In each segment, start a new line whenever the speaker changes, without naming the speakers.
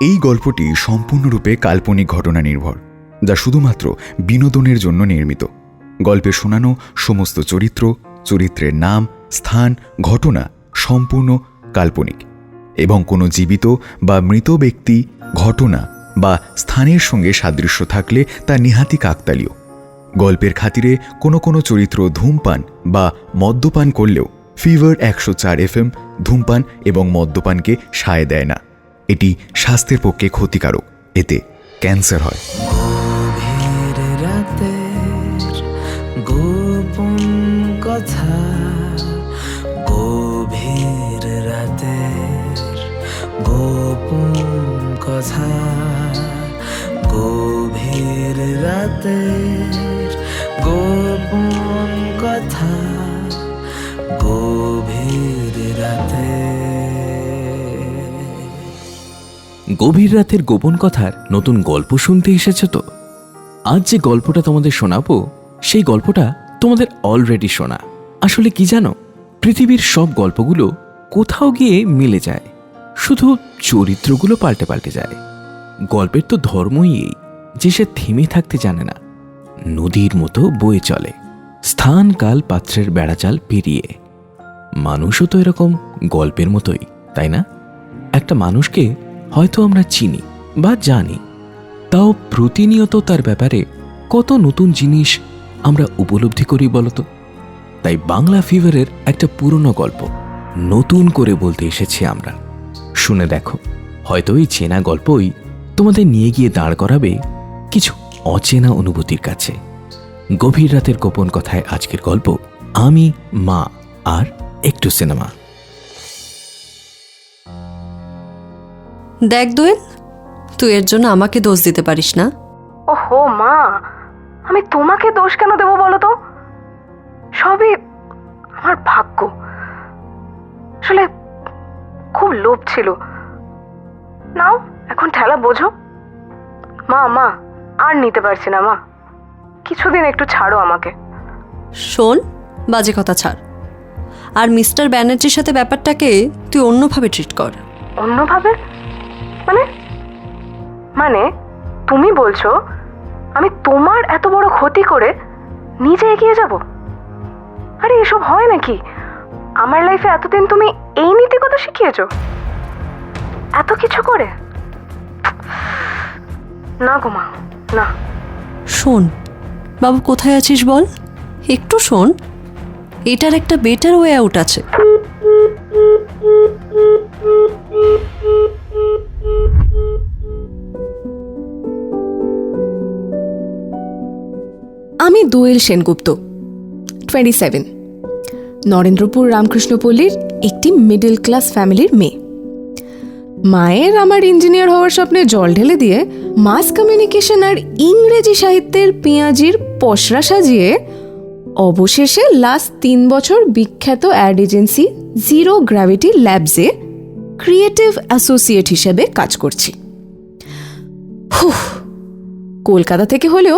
এই গল্পটি সম্পূর্ণরূপে কাল্পনিক ঘটনা নির্ভর, যা শুধুমাত্র বিনোদনের জন্য নির্মিত। গল্পে শোনানো সমস্ত চরিত্র, চরিত্রের নাম, স্থান, ঘটনা সম্পূর্ণ কাল্পনিক এবং কোনো জীবিত বা মৃত ব্যক্তি, ঘটনা বা স্থানের সঙ্গে সাদৃশ্য থাকলে তা নিহাতি কাকতালীয়। গল্পের খাতিরে কোনো কোনো চরিত্র ধূমপান বা মদ্যপান করলেও ফিভার 104 FM ধূমপান এবং মদ্যপানকে সায় দেয় না। এটি স্বাস্থ্যের পক্ষে ক্ষতিকারক, এতে ক্যান্সার হয়।
গভীর রাতের গোপন কথা, গভীর রাতের গোপন কথা, গভীর রাতের গোপন কথা, গভীর রাতে।
গভীর রাতের গোপন কথার নতুন গল্প শুনতে এসেছ তো? আজ যে গল্পটা তোমাদের শোনাবো সেই গল্পটা তোমাদের অলরেডি শোনা। আসলে কি জানো, পৃথিবীর সব গল্পগুলো কোথাও গিয়ে মিলে যায়, শুধু চরিত্রগুলো পাল্টে পাল্টে যায়। গল্পের তো ধর্মই এই যে সে থেমে থাকতে জানে না, নদীর মতো বয়ে চলে স্থান কাল পাত্রের বেড়াচাল পেরিয়ে। মানুষও তো এরকম গল্পের মতোই, তাই না? একটা মানুষকে হয়তো আমরা চিনি বা জানি, তাও প্রতিনিয়ত তার ব্যাপারে কত নতুন জিনিস আমরা উপলব্ধি করি বলতো। তাই বাংলা ফিভারের একটা পুরনো গল্প নতুন করে বলতে এসেছি আমরা। শুনে দেখো, হয়তো এই চেনা গল্পই তোমাদের নিয়ে গিয়ে দাঁড় করাবে কিছু অচেনা অনুভূতির কাছে। গভীর রাতের গোপন কথায় আজকের গল্প আমি, মা আর একটু সিনেমা।
দেখ দোয়েল, তুই এর জন্য আমাকে দোষ দিতে পারিস না।
ওহো মা, আমি তোমাকে দোষ কেন দেবো বলো তো? সবই আমার ভাগ্য। আসলে খুব লোভ ছিল। নাও এখন ঠেলা বোঝো। মা মা আর নিতে পারছি না মা, কিছুদিন একটু ছাড়ো আমাকে।
শোন, বাজে কথা ছাড়, আর মিস্টার ব্যানার্জির সাথে ব্যাপারটাকে তুই অন্যভাবে ট্রিট কর।
অন্যভাবে মানে? মানে তুমি বলছো আমি তোমার এত বড় ক্ষতি করে নিজে এগিয়ে যাব? আরে এসব হয় নাকি? আমার লাইফে এতদিন তুমি এই নীতিকতা শিখিয়েছো, এত কিছু করে? না গো মা, না।
শোন বাবু, কোথায় আছিস বল, একটু শোন, এটার একটা বেটার ওয়ে আউট আছে।
আমি দোয়েল সেনগুপ্ত, 27, নরেন্দ্রপুর রামকৃষ্ণপল্লীর একটি মিডল ক্লাস ফ্যামিলির মেয়ে। মায়ের আমার ইঞ্জিনিয়ার হওয়ার স্বপ্নে জল ঢেলে দিয়ে মাস কমিউনিকেশন আর ইংরেজি সাহিত্যের পেঁয়াজির পসরা সাজিয়ে অবশেষে লাস্ট 3 বছর বিখ্যাত অ্যাড এজেন্সি জিরো গ্র্যাভিটি ল্যাবসে ক্রিয়েটিভ অ্যাসোসিয়েট হিসেবে কাজ করছি। কলকাতা থেকে হলেও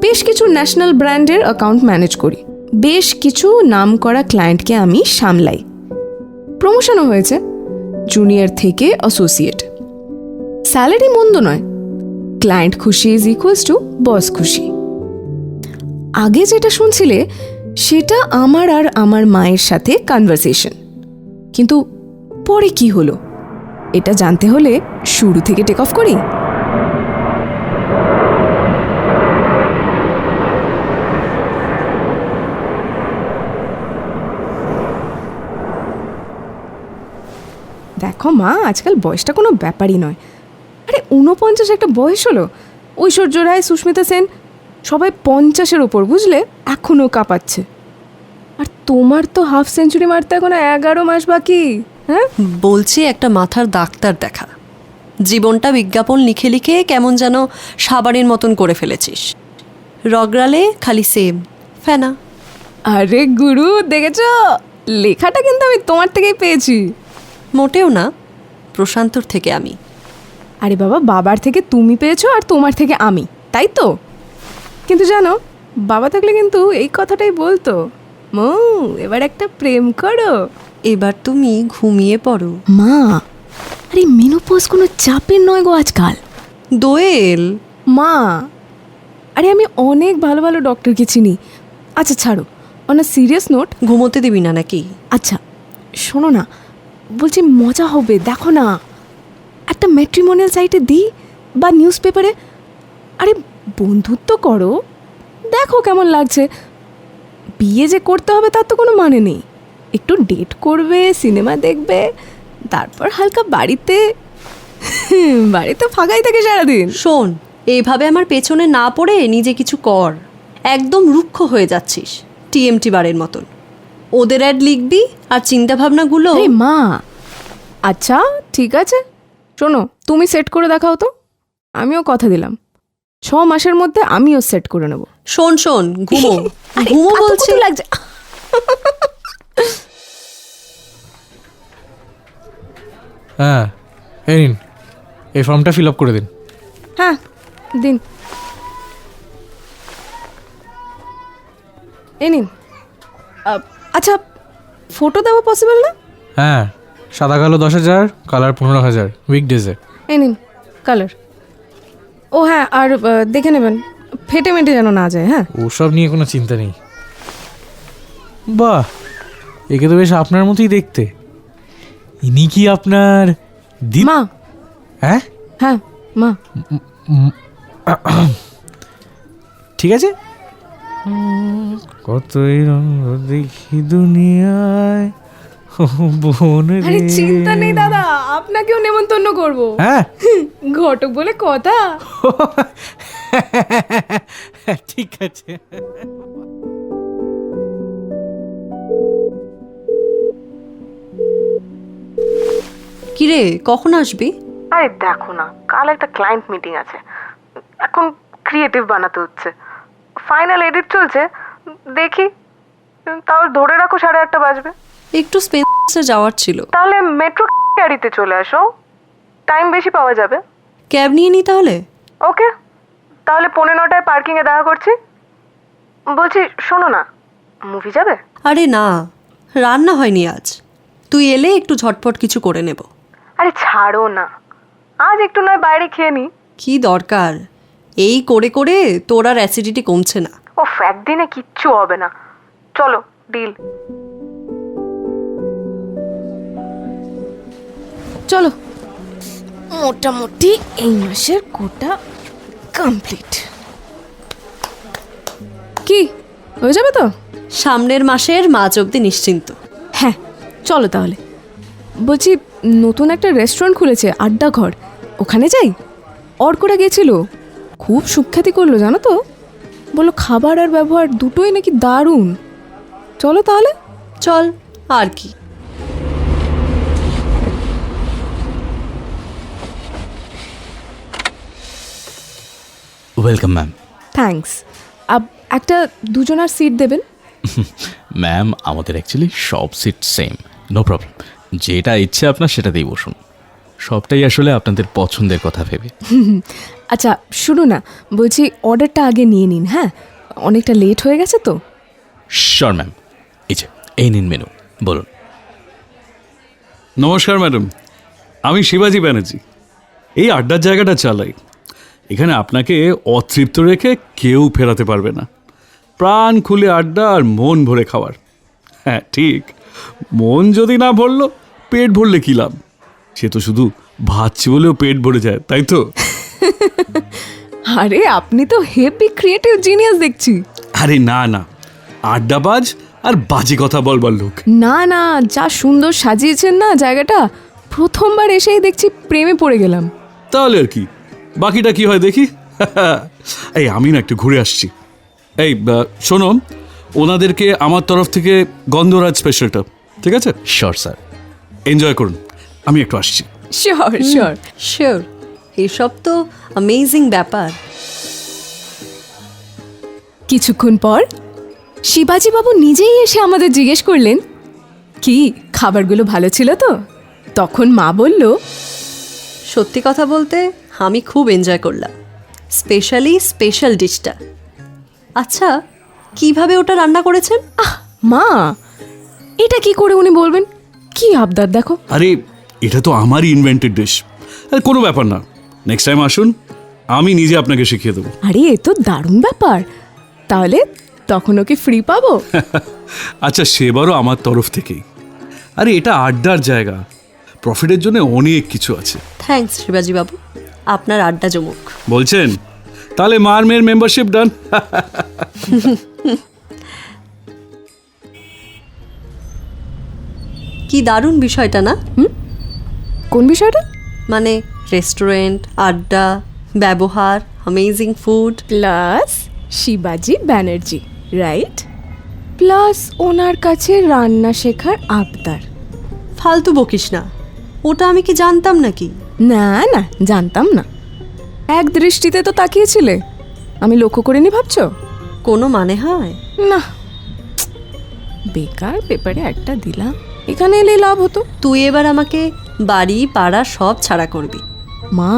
বেশ কিছু ন্যাশনাল ব্র্যান্ডের অ্যাকাউন্ট ম্যানেজ করি, বেশ কিছু নামকরা ক্লায়েন্টকে আমি সামলাই। প্রমোশনও হয়েছে, জুনিয়র থেকে অ্যাসোসিয়েট। স্যালারি মন্দ নয়, ক্লায়েন্ট খুশি ইজ ইকুয়ালস টু বস খুশি। আগে যেটা শুনছিলে সেটা আমার আর আমার মায়ের সাথে কনভারসেশন, কিন্তু পরে কি হলো এটা জানতে হলে শুরু থেকে টেক অফ করি। দেখো মা, আজকাল বয়সটা কোনো ব্যাপারই নয়। আরে 49 একটা বয়স হলো। ঐশ্বর্য রায়, সুস্মিতা সেন সবাই 50-এর ওপর, বুঝলে, এখনও কাঁপাচ্ছে। আর তোমার তো হাফ সেঞ্চুরি মারতে এখনো 11 মাস বাকি। হ্যাঁ
বলছি, একটা মাথার ডাক্তার দেখা। জীবনটা বিজ্ঞাপন লিখে লিখে কেমন যেন সাবানের মতন করে ফেলেছিস। রগড়ালে খালি সেম ফেনা।
আরে গুরু, দেখেছো, লেখাটা কিন্তু আমি তোমার থেকেই পেয়েছি।
মোটেও না, প্রশান্তর থেকে আমি।
আরে বাবা, বাবার থেকে তুমি পেয়েছো আর তোমার থেকে আমি, তাই তো? কিন্তু জানো, বাবা থাকলে কিন্তু এই কথাটাই বলতো, মৌ এবার একটা প্রেম করো।
এবার তুমি ঘুমিয়ে পড়ো।
মা, আরে মেনোপজ কোনো চাপের নয় গো আজকাল।
দোয়েল,
মা, আরে আমি অনেক ভালো ভালো ডক্টরকে চিনি। আচ্ছা ছাড়ো, অন আ সিরিয়াস নোট,
ঘুমোতে দিবি না নাকি?
আচ্ছা শোনো না, বলছি মজা হবে, দেখো না একটা ম্যাট্রিমোনিয়াল সাইটে দিই বা নিউজ পেপারে। আরে বন্ধুত্ব করো, দেখো কেমন লাগছে। বিয়ে যে করতে হবে তার তো কোনো মানে নেই। একটু ডেট করবে, সিনেমা দেখবে, তারপর হালকা বাড়িতে বাড়িতে ফাঁকাই থাকে সারাদিন।
শোন, এইভাবে আমার পেছনে না পড়ে নিজে কিছু কর। একদম রুক্ষ হয়ে যাচ্ছিস, টিএমটি বারের মতন। ওদের অ্যাড লিখবি আর চিন্তাভাবনাগুলো।
আরে মা, আচ্ছা ঠিক আছে, শোনো তুমি সেট করে দেখাও তো। আমিও কথা দিলাম 6 মাসের মধ্যে আমিও সেট করে নেব।
শোন শোন, ঘুমো ঘুমো বলছি।
লাগছে।
হ্যাঁ, এই নিন, এই ফর্মটা ফিল আপ করে দিন।
হ্যাঁ দিন, এই নিন। আচ্ছা ফটো দেওয়া পসিবল না?
হ্যাঁ, সাদা কালো 10,000, কালার 15,000 উইকডেজে।
এই নিন কালার। ও হ্যাঁ, আর দেখে নেবেন ফেটে মেটে যেন না যায়। হ্যাঁ
ওসব নিয়ে কোনো চিন্তা নেই। বাহ, একে তো বেশ আপনার মতোই দেখতে। ইনি কি আপনার
মা?
হ্যাঁ
হ্যাঁ মা।
ঠিক আছে। কতই রঙ দেখি দুনিয়ায়, ও বোন রে।
আরে চিন্তা নেই দাদা, আপনাকেও নেমন্তন্ন করব।
হ্যাঁ
ঘটক বলে কথা।
ঠিক আছে।
কিরে, কখন আসবি?
আরে দেখো না, কাল একটা ক্লায়েন্ট মিটিং আছে, এখন ক্রিয়েটিভ বানাতে হচ্ছে, ফাইনাল এডিট চলছে, দেখি। তাহলে ধরে রাখো 8:30 বাজবে।
একটু স্পেন্সার যাওয়ার ছিল।
তাহলে মেট্রো গাড়িতে চলে আসো, টাইম বেশি পাওয়া যাবে।
ক্যাব নিয়ে নি তাহলে?
ওকে, তাহলে 9:45 পার্কিংয়ে দেখা করছি। বলছি শোনো না, মুভি যাবে?
আরে না, রান্না হয়নি আজ। তুই এলে একটু ঝটপট কিছু করে নেব।
আরে ছাড়ো না, আজ একটু নয় বাইরে খেয়ে নি।
কি দরকার, এই করে করে তোর আর অ্যাসিডিটি কমছে না।
ও একদিনে কিচ্ছু হবে না, চলো ডিল।
চলো, মোটামুটি এই মাসের কোটা কমপ্লিট। কি হয়ে যাবে তো?
সামনের মাসের মাঝ অবধি নিশ্চিন্ত।
হ্যাঁ চলো তাহলে। বলছি নতুন একটা রেস্টুরেন্ট খুলেছে, আড্ডা ঘর, ওখানে যাই। অর্করা গেছিল, খুব সুখ্যাতি করলো জানো তো। বললো খাবার আর ব্যবহার দুটোই নাকি দারুণ। চলো তাহলে।
চল, আর কি।
Welcome ma'am.
থ্যাঙ্কস। একটা দুজনার সিট দেবেন?
ম্যাম, আমাদের অ্যাকচুয়ালি সব সিট সেম, নো প্রবলেম। যেটা ইচ্ছে আপনার সেটাতেই বসুন। সবটাই আসলে আপনাদের পছন্দের কথা ভেবে।
আচ্ছা শুনো না, বলছি অর্ডারটা আগে নিয়ে নিন। হ্যাঁ, অনেকটা লেট হয়ে গেছে তো।
Sure ma'am. এই নিন মেনু, বলুন।
নমস্কার ম্যাডাম, আমি শিবাজি ব্যানার্জি, এই আড্ডার জায়গাটা চালাই। এখানে আপনাকে অতৃপ্ত রেখে কেউ ফেরাতে পারবে না। প্রাণ খুলে আড্ডা আর মন ভরে খাওয়ার। হ্যাঁ ঠিক, মন যদি না ভরলো পেট ভরলে কী লাভ? সে তো শুধু ভাতছি বলেও পেট ভরে যায়, তাই তো?
আরে আপনি তো হেভি ক্রিয়েটিভ জিনিয়াস দেখছি।
আরে না না, আড্ডাবাজ আর বাজে কথা বলবার লোক।
না না, যা সুন্দর সাজিয়েছেন না জায়গাটা, প্রথমবার এসেই দেখছি প্রেমে পড়ে গেলাম।
তাহলে আর কি, বাকিটা কি হয় দেখি। এই আমি না একটু ঘুরে আসছি। এই শোনো, ওনাদেরকে আমার তরফ থেকে গন্ধরাজ স্পেশালটা, ঠিক আছে?
Sure sir.
এনজয় করুন, আমি একটু আসছি।
Sure sure.
শিওর, এসব তো অ্যামেজিং ব্যাপার।
কিছুক্ষণ পর শিবাজি বাবু নিজেই এসে আমাদের জিজ্ঞেস করলেন, কি খাবারগুলো ভালো ছিল তো? তখন মা বলল,
সত্যি কথা বলতে আমি খুব এনজয় করলাম, স্পেশালি স্পেশাল ডিশটা। আচ্ছা, কিভাবে ওটা রান্না করেছেন?
মা এটা কি করে উনি বলবেন? কি আবদার দেখো।
আরে এটা তো আমারই ইনভেন্টেড ডিশ। কোনো ব্যাপার না, নেক্সট টাইম আসুন, আমি নিজে আপনাকে শিখিয়ে দেবো।
আরে এ তো দারুণ ব্যাপার। তাহলে তখন ওকে ফ্রি পাবো?
আচ্ছা, সেবারও আমার তরফ থেকেই। আরে এটা আড্ডার জায়গা, প্রফিটের জন্য অনেক কিছু আছে।
থ্যাঙ্কস শিবাজি বাবু, আপনার আড্ডা জমুক।
বলছেন? তাহলে মার মেয়ের মেম্বারশিপ ডান।
কি দারুণ বিষয়টা না?
কোন বিষয়টা?
মানে রেস্টুরেন্ট, আড্ডা, ব্যবহার, অ্যামেজিং ফুড।
প্লাস শিবাজি ব্যানার্জি, রাইট? প্লাস ওনার কাছে রান্না শেখার আবদার।
ফালতু বকিস না, ওটা আমি কি জানতাম নাকি?
না না, জানতাম না। এক দৃষ্টিতে তো তাকিয়েছিলে, আমি লক্ষ্য করিনি ভাবছো?
কোনো মানে হয়?
না, বেকার পেপারে একটা দিলাম, এখানে এলে লাভ হতো।
তুই এবার আমাকে বাড়ি পাড়া সব ছাড়া করবি।
মা,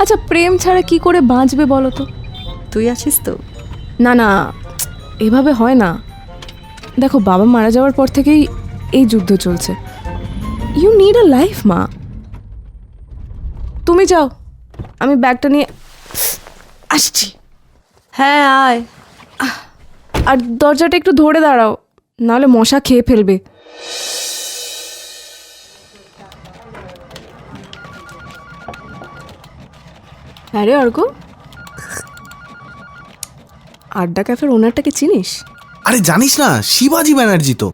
আচ্ছা প্রেম ছাড়া কি করে বাঁচবে বলো তো?
তুই আছিস তো?
না না, এভাবে হয় না। দেখো, বাবা মারা যাওয়ার পর থেকেই এই যুদ্ধ চলছে। ইউ নিড আ লাইফ মা। তুমি যাও, আমি ব্যাগটা নিয়ে আসছি।
হ্যাঁ আয়।
আর দরজাটা একটু ধরে দাঁড়াও, নাহলে মশা খেয়ে ফেলবে। আরে অর্ক, আড্ডা ক্যাফের ওনারটাকে চিনিস?
আরে জানিস না, শিবাজি ব্যানার্জি তো।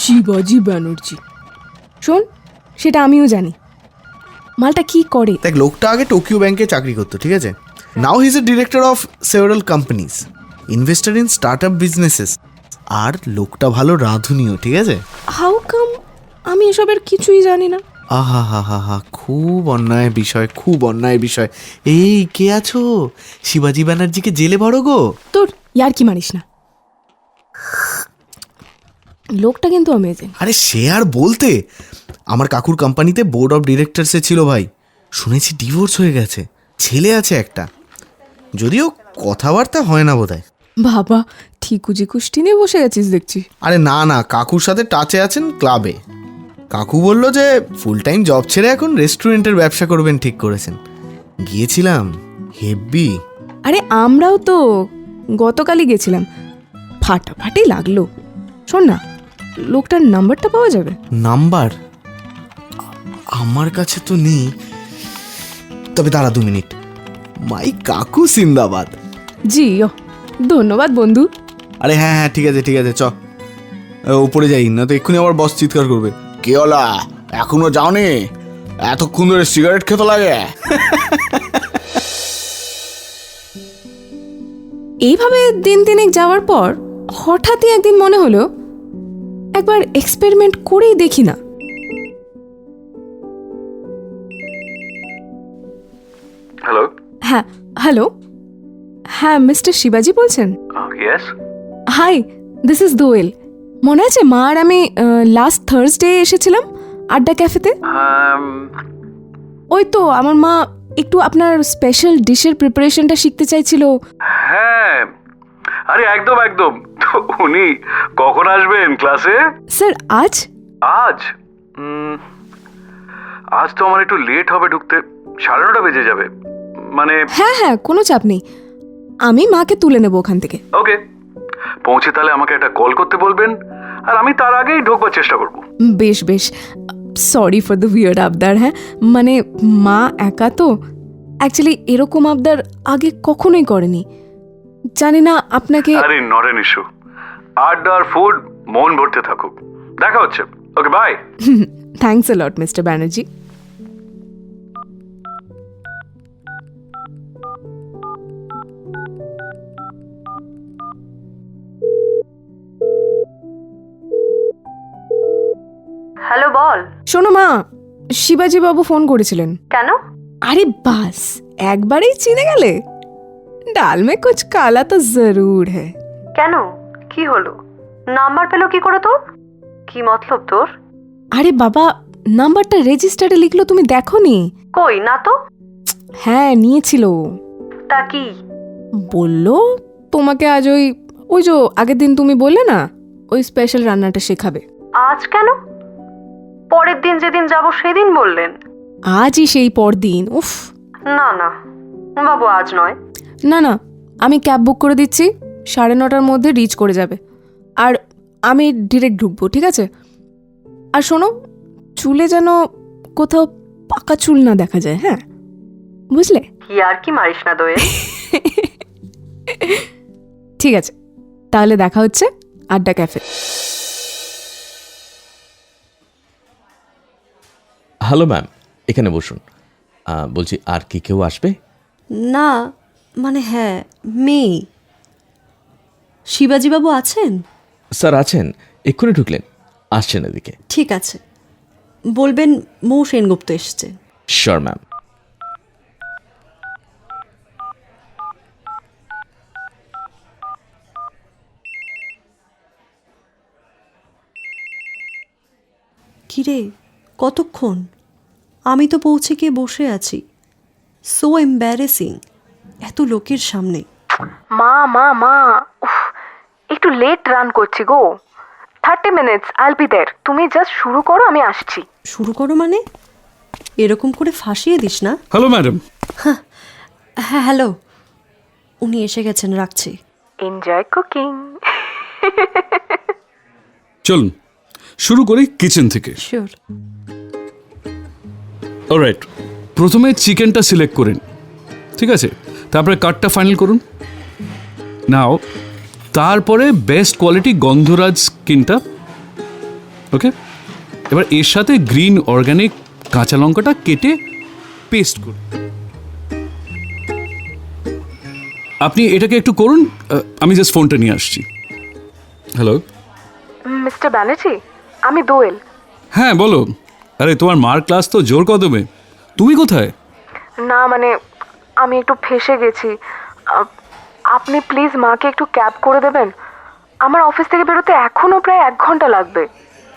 শিবাজি ব্যানার্জি। শোন, সেটা আমিও জানি। মালটা কি করে?
দেখ, লোকটা আগে টোকিও ব্যাংকে চাকরি করতো, ঠিক আছে? Now he is a director of several companies, investor in startup businesses. আর লোকটা ভালো রাঁধুনিও, ঠিক আছে?
হাউ কাম আমি এসবের কিছুই জানি না?
আহা হা হা হা, খুব অন্যায় বিষয়, খুব অন্যায় বিষয়। এই কে আছো? শিবাজি ব্যানার্জিকে জেলে ভরো গো।
তোর ইয়ার কি মারিস না, লোকটা কিন্তু অ্যামেজিং।
আরে সে আর বলতে, আমার কাকুর কোম্পানিতে বোর্ড অফ ডিরেক্টরসে ছিল ভাই। শুনেছি ডিভোর্স হয়ে গেছে, ছেলে আছে একটা, যদিও কথাবার্তা হয় না বোধহয়।
বাবা, ঠিকুজি কুষ্টি নিয়ে বসে গেছিস দেখছি।
আরে না না, কাকুর সাথে টাচে আছেন ক্লাবে। কাকু বলল যে ফুল টাইম জব ছেড়ে এখন রেস্টুরেন্টের ব্যবসা করবেন ঠিক করেছেন। গিয়েছিলাম, হেব্বি।
আরে আমরাও তো গতকালই গেছিলাম, ফাটাফাটি লাগলো। শোন না, লোকটার নাম্বারটা পাওয়া যাবে?
নাম্বার আমার কাছে তো নেই, তবে দাঁড়া 2 মিনিট। মাই কাকু সিন্দাবাদ।
জি ও, ধন্যবাদ বন্ধু।
আরে হ্যাঁ হ্যাঁ, ঠিক আছে ঠিক আছে, চ উপরে যাই, না তো এক্ষুনি আবার বস চিৎকার করবে। কে ওলা, এখনো যাওনি? এতক্ষণ ধরে সিগারেট খেতে লাগে।
এইভাবে দিন তিনেক যাওয়ার পর হঠাৎই একদিন মনে হলো একবার এক্সপেরিমেন্ট করেই দেখি না।
হ্যালো।
হ্যাঁ হ্যালো, হ্যাঁ মিস্টার শিবাজি বলছেন?
ইয়েস।
হাই, দিস ইজ দোয়েল। মনে আছে মা আর আমি লাস্ট থার্সডে এসেছিলাম আড্ডা ক্যাফেতে? ওই তো আমার মা একটু আপনার স্পেশাল ডিশের প্রিপারেশনটা শিখতে চাইছিল।
হ্যাঁ, আরে একদম একদম। তো উনি কখন আসবেন ক্লাসে?
স্যার আজ?
আজ আজ তো আমার একটু লেট হবে ঢুকতে, 9:30 বেজে যাবে। মানে
হ্যাঁ হ্যাঁ, কোনো চাপ নেই, আমি মাকে তুলে নেবো ওখান থেকে।
ওকে, পৌঁছে তাহলে আমাকে একটা কল করতে বলবেন, আর আমি তার আগেই ঢোকবার চেষ্টা করব।
বেশ বেশ, সরি ফর দ্য উইয়ার্ড আবদার। হ্যাঁ মানে মা একা তো, অ্যাকচুয়ালি এরকম আবদার আগে কখনোই করেনি। জানি না আপনাকে।
আরে নট এন ইস্যু, আড্ডা আর ফুড মন ভরতে থাকুক। দেখা হচ্ছে, okay bye.
Thanks a lot mister Banerjee.
Hello, বল।
শোনো মা, শিবাজি বাবু ফোন করেছিলেন।
কেন?
আরে বাস, একবারেই চিনে গেলে? ডাল মে কুছ কালা তো জরুর হ্যায়।
কেন, কি হলো? নাম্বার পেলো কি করে তোর? কি মতলব তোর?
আরে বাবা, নাম্বারটা রেজিস্টারে লিখলো, তুমি দেখোনি?
কই না তো।
হ্যাঁ নিয়েছিল।
তা কি
বললো তোমাকে আজ ওই যে আগের দিন তুমি বললে না ওই স্পেশাল রান্নাটা শেখাবে।
আজ কেন? পরের দিন যেদিন যাব সেদিন বললেন।
আজই সেই পরদিন। উফ,
না না বাবু, আজ নয়।
না না, আমি ক্যাব বুক করে দিচ্ছি, 9:30টার মধ্যে রিচ করে যাবে। আর আমি ডিরেক্ট ঢুকবো, ঠিক আছে? আর শোনো, চুলে যেন কোথাও পাকা চুল না দেখা যায়, হ্যাঁ? বুঝলে?
কি আর কি মারিস না দোয়েল।
ঠিক আছে, তাহলে দেখা হচ্ছে আড্ডা ক্যাফে।
হ্যালো ম্যাম, এখানে বসুন। বলছি, আর কি কেউ আসবে?
না মানে হ্যাঁ, মেয়ে। শিবাজীবাবু আছেন?
স্যার আছেন, এক্ষুনি ঢুকলেন, আসছেন এদিকে।
ঠিক আছে, বলবেন মৌ সেনগুপ্ত এসছে।
Sure ma'am.
কিরে, কতক্ষণ? আমি তো পৌঁছে গিয়ে বসে আছি। সো এম্বারেসিং, এত লোকের সামনে।
মা মা মা, উফ, একটু লেট রান করছি গো। 30 minutes আইল বি দেয়ার। তুমি জাস্ট শুরু করো, আমি আসছি।
শুরু করো মানে? এরকম করে ফাঁসিয়ে দিস না।
Hello madam.
হ্যাঁ হ্যালো, উনি এসে গেছেন, রাখছি।
Enjoy cooking.
চলুন শুরু করি কিচেন থেকে।
শিওর।
অলরাইট, প্রথমে চিকেনটা সিলেক্ট করেন, ঠিক আছে? তারপরে কাটটা ফাইনাল করুন। নাও তারপরে বেস্ট কোয়ালিটি গন্ধরাজ স্কিনটা, ওকে? এবার এর সাথে গ্রিন অর্গানিক কাঁচা লঙ্কাটা কেটে পেস্ট করুন। আপনি এটাকে একটু করুন, আমি জাস্ট ফোনটা নিয়ে আসছি। হ্যালো।
মিস্টার ব্যানার্জি, আমি দোয়েল।
হ্যাঁ বলো। আরে তোমার মার ক্লাস তো জোর কদমে, তুমি কোথায়?
না মানে আমি একটু ফেঁসে গেছি। আপনি প্লিজ মাকে একটু ক্যাব করে দেবেন। আমার অফিস থেকে বেরোতে এখনো প্রায় 1 ঘন্টা লাগবে।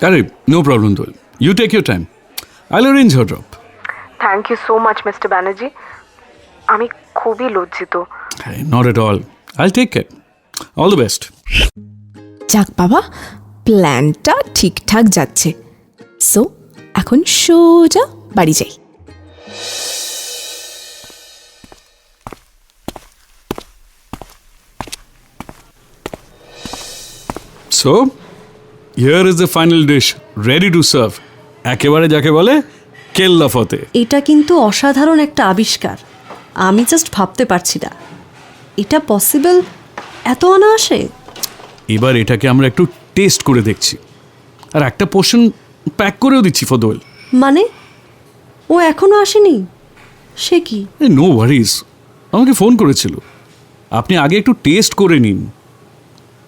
আরে no problem Dol, you take your time, I'll arrange her drop.
Thank you so much mister Banerjee. আমি খুবই লজ্জিত।
Not at all, I'll take care, all the best.
যাক বাবা, প্ল্যানটা ঠিকঠাক যাচ্ছে। সো এখন সোজা বাড়ি যাই।
So here is the final dish ready to serve. একেবারে যাকে বলে কেল্লা ফতে।
এটা কিন্তু অসাধারণ একটা আবিষ্কার। আমি জাস্ট ভাবতে পারছি না এটা পসিবল, এত অনায়াসে।
এবার এটাকে আমরা একটু টেস্ট করে দেখছি, আর একটা পোর্শন প্যাক করেও দিচ্ছি ফর দোয়েল।
মানে ও এখনো আসেনি? সে কি?
নো ওয়ারিজ, আমাকে ফোন করেছিল। আপনি আগে একটু টেস্ট করে নিন,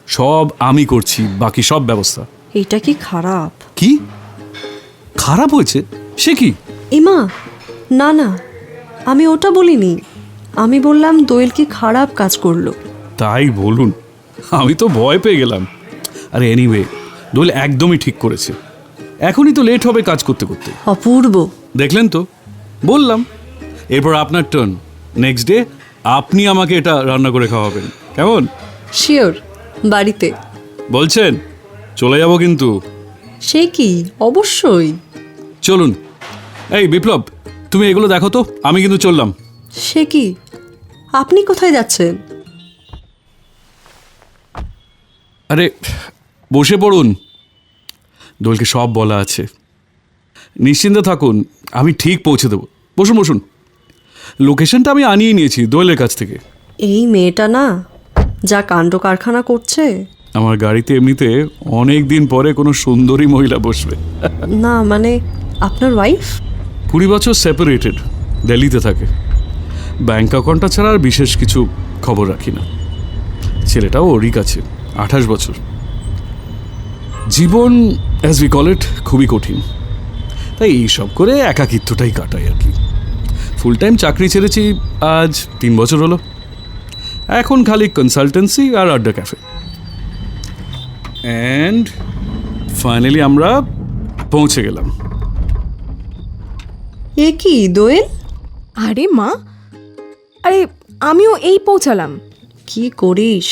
সব আমি করছি, বাকি সব ব্যবস্থা।
এটা কি খারাপ?
কি খারাপ হয়েছে? সে কি?
ইমা, না না, আমি ওটা বলিনি। আমি বললাম দোয়েল কি খারাপ কাজ করলো।
তাই বলুন, আমি তো ভয় পেয়ে গেলাম। আরে এনিওয়ে, দোয়েল একদমই ঠিক করেছে। এখনই তো লেট হবে কাজ করতে করতে।
অপূর্ব।
দেখলেন তো, বললাম। এরপর আপনার টার্ন, নেক্সট ডে আপনি আমাকে এটা রান্না করে খাওয়াবেন, কেমন?
শিওর, বাড়িতে।
বলছেন? চলে যাব কিন্তু।
সে কি, অবশ্যই।
চলুন। এই বিপ্লব, তুমি এগুলো দেখো তো, আমি কিন্তু চললাম।
সে কি, আপনি কোথায় যাচ্ছেন?
আরে বসে পড়ুন, দোলকে সব বলা আছে, নিশ্চিন্তে থাকুন, আমি ঠিক পৌঁছে দেবো। বসুন বসুন, লোকেশনটা আমি আনিয়ে নিয়েছি দোয়েলের কাছ থেকে।
এই মেয়েটা না যা কাণ্ড কারখানা করছে।
আমার গাড়িতে এমনিতে অনেক দিন পরে কোনো সুন্দরী মহিলা বসবে।
না মানে আপনার ওয়াইফ?
20 বছর সেপারেটেড, দিল্লিতে থাকে। ব্যাংক অ্যাকাউন্টটা ছাড়া আর বিশেষ কিছু খবর রাখি না। ছেলেটাও ওরই কাছে, 28 বছর। জীবন অ্যাজ উই কল ইট খুবই কঠিন, তাই এইসব করে একাকিত্বটাই কাটাই আর কি। ফুল টাইম চাকরি ছেড়েছি আজ 3 বছর হলো। এখন খালি কনসালটেন্সি আর আড্ডা ক্যাফে। অ্যান্ড ফাইনালি আমরা পৌঁছে গেলাম।
এ কি দোয়েল?
আরে মা, আরে আমিও এই পৌঁছালাম।
কি করিস?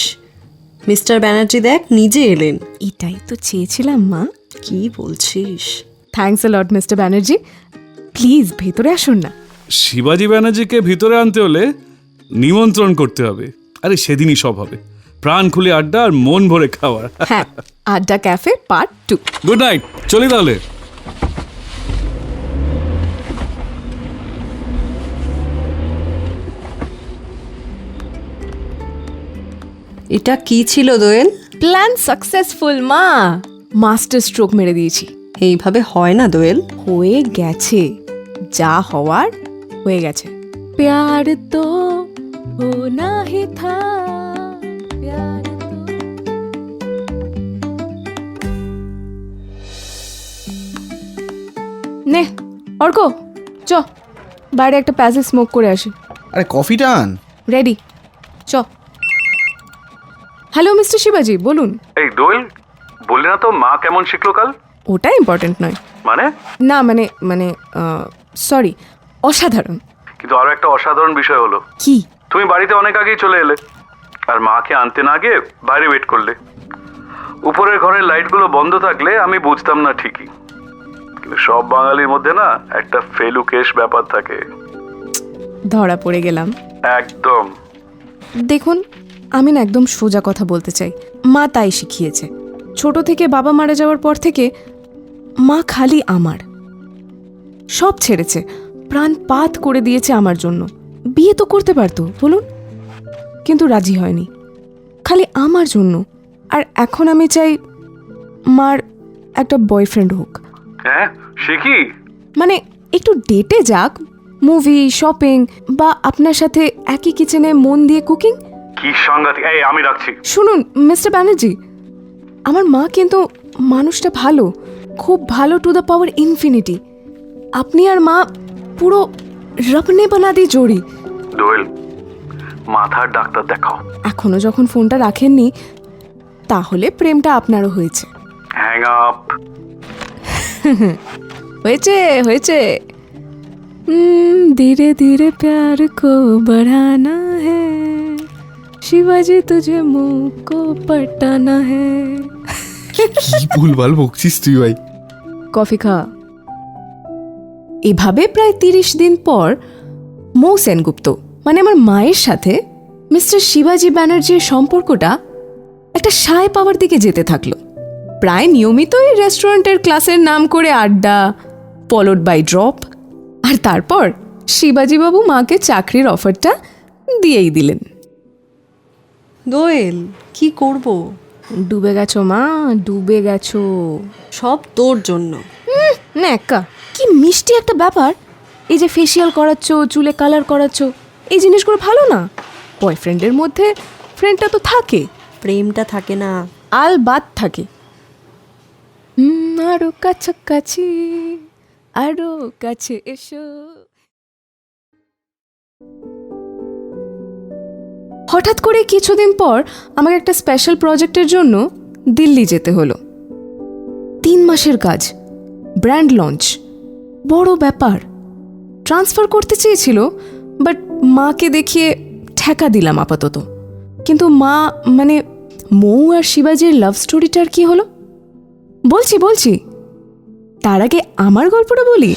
মিস্টার ব্যানার্জি দেখ নিজে এলেন।
এটাই তো চেয়েছিলাম মা।
কি বলছিস?
Thanks a lot mister Banerjee. Please ভেতরে আসুন না।
শিবাজি ব্যানার্জিকে ভিতরে আনতে হলে নিমন্ত্রণ করতে হবে। আরে সেদিনই সব হবে, প্রাণ খুলে আড্ডা আর মন ভরে খাওয়া।
হ্যাঁ, আড্ডা ক্যাফে পার্ট 2।
গুড নাইট, চলি তাহলে।
এটা কি ছিল দোয়েল?
প্ল্যান সাকসেসফুল মা। মাস্টার স্ট্রোক মেরে দিয়েছি।
এইভাবে হয় না দোয়েল।
হয়ে গেছে, যা হওয়ার হয়ে গেছে। প্যার তো হোনা হি থা, প্যার তো। নে অর্ক, চ বাইরে একটা প্যাসেজ স্মোক করে আসি।
আরে কফিটা আন।
রেডি, চ। হ্যালো মিস্টার শিবাজি, বলুন।
এই দোয়েল, বললি না তো মা কেমন শিখলো কাল?
ওটা ইম্পর্টেন্ট নয়।
মানে?
না মানে মানে সরি, অসাধারণ।
কিন্তু আরো একটা অসাধারণ বিষয় হলো,
কি?
তুমি বাড়িতে অনেক আগেই চলে এলে আর মাকে আনতে না গিয়ে বাইরে ওয়েট করলে। উপরের ঘরের লাইটগুলো বন্ধ থাকলে আমি বুঝতাম না ঠিকই, কিন্তু সব বাঙালির মধ্যে না একটা ফেলুকেশ ব্যাপার থাকে।
ধরা পড়ে গেলাম।
একদম।
দেখুন, আমি না একদম সোজা কথা বলতে চাই। মা তাই শিখিয়েছে। ছোট থেকে বাবা মারা যাওয়ার পর থেকে মা খালি আমার। সব ছেড়েছে, প্রাণপাত করে দিয়েছে আমার জন্য। বিয়ে তো করতে পারতো বলুন, কিন্তু রাজি হয়নি, খালি আমার জন্য। আর এখন আমি চাই মার একটা বয়ফ্রেন্ড হোক।
হ্যাঁ, সে কি?
মানে একটু ডেটে যাক, মুভি, শপিং, বা আপনার সাথে একই কিচেনে মন দিয়ে কুকিং।
কি সাংঘাতিক! এই আমি রাখছি।
শুনুন মিস্টার ব্যানার্জি, আমার মা কিন্তু মানুষটা ভালো, খুব ভালো, টু দ্য পাওয়ার ইনফিনিটি। আপনি আর মা পুরো রবনে বানাদি জোড়ি।
দোয়েল, মাথার ডাক্তার দেখাও।
এখনো যখন ফোনটা রাখেননি, তাহলে প্রেমটা আপনারও হয়েছে।
Hang up.
হয়েছে হয়েছে। ধীরে ধীরে প্যার কো बढ़ाना है, शिवाजी तुझे मुंह को पटाना है।
কি ভুলভাল বকছিস তুই ভাই।
কফি খা। এভাবে প্রায় 30 দিন পর মৌ সেনগুপ্ত মানে আমার মায়ের সাথে মিস্টার শিবাজি ব্যানার্জির সম্পর্কটা একটা সায় পাওয়ার দিকে যেতে থাকলো। প্রায় নিয়মিতই রেস্টুরেন্টের ক্লাসের নাম করে আড্ডা, ফলোড বাই ড্রপ। আর তারপর শিবাজিবাবু মাকে চাকরির অফারটা দিয়েই দিলেন।
দোয়েল, কি করব?
ডুবে গেছো মা, ডুবে গেছো।
সব তোর জন্য।
না একা, কি মিষ্টি একটা ব্যাপার। এই যে ফেসিয়াল করাচ্ছ, চুলে কালার করাচ্ছ, এই জিনিসগুলো ভালো না? বয়ফ্রেন্ডের মধ্যে ফ্রেন্ডটা তো থাকে।
প্রেমটা থাকে না।
আলবাত থাকে। আরো কাছাকাছি, আরো কাছে এসো। হঠাৎ করে কিছুদিন পর আমাকে একটা স্পেশাল প্রজেক্টের জন্য দিল্লি যেতে হলো। 3 মাসের কাজ, ব্র্যান্ড লঞ্চ, বড় ব্যাপার। ট্রান্সফার করতে চেয়েছিল, বাট মাকে দেখিয়ে ঠেকা দিলাম আপাতত। কিন্তু মা মানে মৌ আর শিবাজির লাভ স্টোরিটার কি হলো বলছি। তার আগে আমার গল্পটা বলি।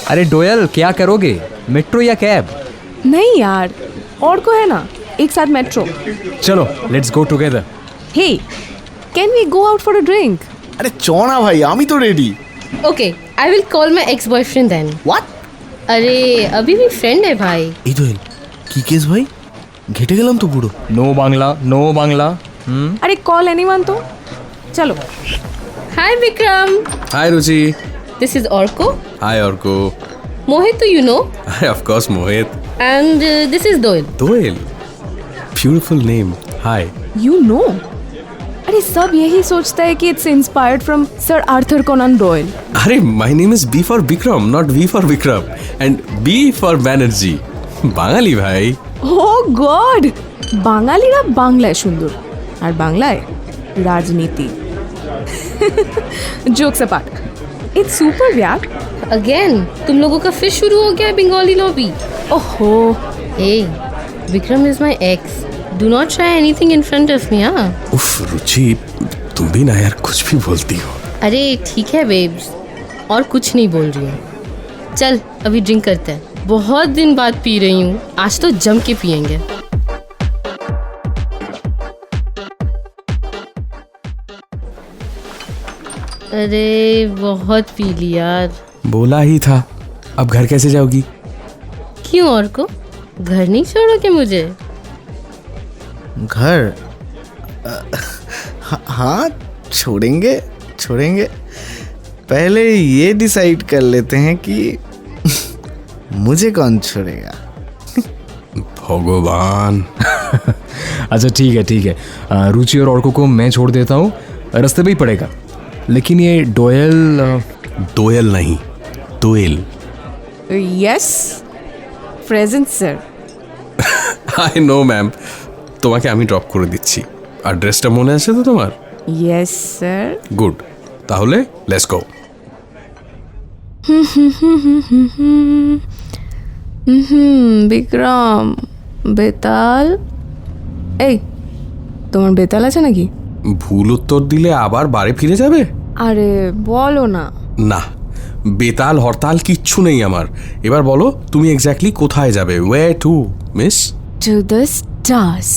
अरे डोयल क्या करोगे, मेट्रो या कैब?
नहीं यार, और को है ना, एक साथ मेट्रो।
चलो let's go together.
Hey, can we go out for a drink?
আরে চ না ভাই, আমি তো ready.
Okay, I will call my ex boyfriend then.
What?
अरे अभी भी फ्रेंड है भाई।
এই দোয়েল, কি কেস ভাই? ঘেটে গেলাম তো পুরো।
No Bangla, no Bangla.
अरे कॉल एनीवन तो चलो।
Hi Vikram,
hi Ruchi.
This is Orko.
Hi Orko.
Mohit तो you know,
of course Mohit.
And this is Doyel.
Doyel, beautiful name. Hi.
You know, अरे सब यही सोचता है कि it's inspired from sir Arthur Conan Doyle.
अरे my name is B for Vikram, not V for Vikram, and B for Banerjee. বাঙালি ভাই।
ও গড, বাঙালিরা বাংলায় সুন্দর আর বাংলায় রাজনীতি। जोक्स अपार्ट, इट्स सुपर यार।
अगेन तुम लोगों का फिर शुरू हो गया बंगाली लॉबी।
ओहो,
hey Vikram is my ex, do not try anything in front of me. हाँ
उफ रुचि, तुम भी ना यार कुछ भी बोलती हो।
अरे ठीक है बेब्स, और कुछ नहीं बोल रही हूँ। चल अभी ड्रिंक करते हैं, बहुत दिन बाद पी रही हूँ, आज तो जम के पियेंगे। अरे बहुत पी लिया यार।
बोला ही था। अब घर कैसे जाओगी?
क्यों और को घर नहीं छोड़ोगे मुझे?
घर हाँ छोड़ेंगे छोड़ेंगे। पहले ये डिसाइड कर लेते हैं कि मुझे कौन छोड़ेगा।
भगवान।
अच्छा ठीक है रुचि और औरकों को मैं छोड़ देता हूँ, रास्ते पे ही पड़ेगा। लेकिन ये डोयल
दोयल नहीं, Doyel.
Yes present sir.
I know ma'am, তোমাকে আমি ড্রপ করে দিচ্ছি। অ্যাড্রেসটা মনে আছে তো তোমার?
Yes sir.
গুড, তাহলে লেটস গো।
বিক্রম বেতাল, এই তোমার বেতাল আছে নাকি?
ভুল উত্তর দিলে আবার বাড়ি ফিরে যাবে?
আরে বলো না।
না, বেতাল হরতাল কিচ্ছু নেই আমার। এবার বলো তুমি এক্স্যাক্টলি কোথায় যাবে? Way to miss?
To the stars.